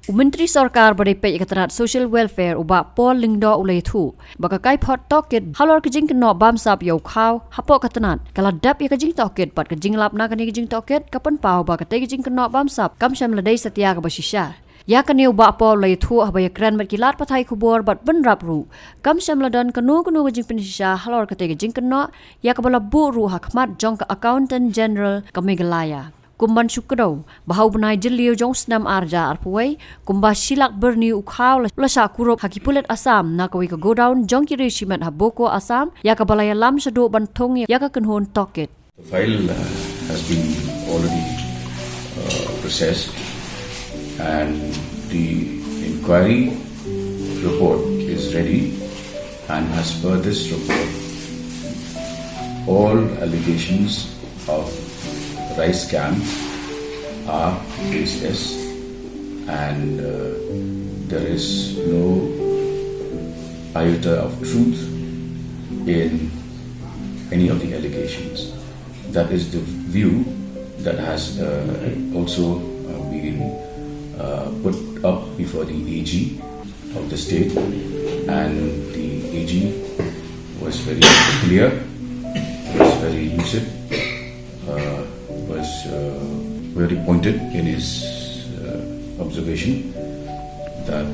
Menteri Sarkar berdepan ikatan social welfare ubah pol lingdo ulai tu. Baka kai pot toket halor jingkynnoh bamsap yau khaw hapok katanat. Kalau dap ya jing toket pat jing lap na jing toket kapan pau baka jingkynnoh bamsap kam shem ladai Atiar kaba shisha. Ya kani ubah pol ulai tu abaya kran berkilat patai kubur bat benrap ru. Kam shem ladan kanu jing pen shisha halor jingkynnoh ya kabala bu ru hakmat jong ka accountant general ka Meghalaya. Kumban syukrau bahau benai jeliu jong senam arja arpuai kumba silak berni ukhaw la syakurup hakipulet asam na kawi ka go down jong kiri shimat haboko asam ya ka balaya lam sadu bantong ya ka kenhon toket. The file has been already processed and the inquiry report is ready, and as per this report all allegations of rice scam are baseless, and there is no iota of truth in any of the allegations. That is the view that has also been put up before the AG of the state, and the AG was very clear, was very lucid, was very pointed in his observation that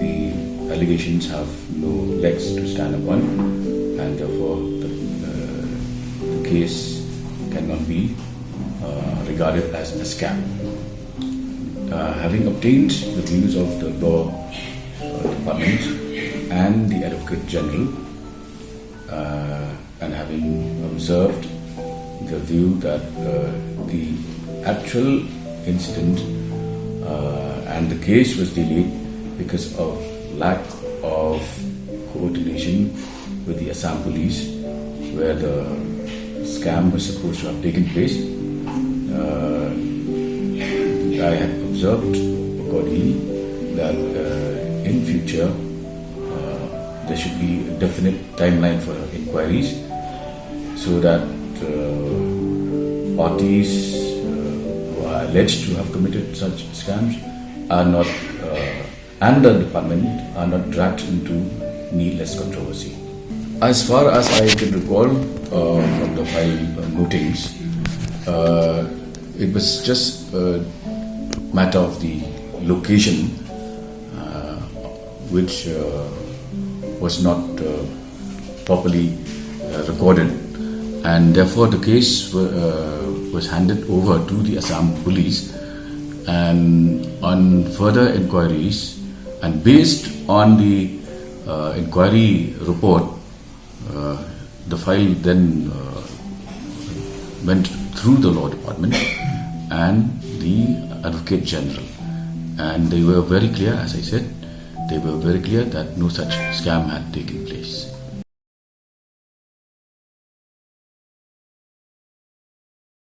the allegations have no legs to stand upon, and therefore the case cannot be regarded as a scam. Having obtained the views of the law department and the Advocate General, and having observed the view that the actual incident and the case was delayed because of lack of coordination with the Assam police, where the scam was supposed to have taken place. I have observed accordingly that in future there should be a definite timeline for inquiries, so that parties who are alleged to have committed such scams are not, and the department are not dragged into needless controversy. As far as I can recall from the file notings, it was just a matter of the location which was not properly recorded, and therefore the case was handed over to the Assam police, and on further inquiries and based on the inquiry report, the file then went through the law department and the Advocate General, and they were very clear, as I said, they were very clear that no such scam had taken place.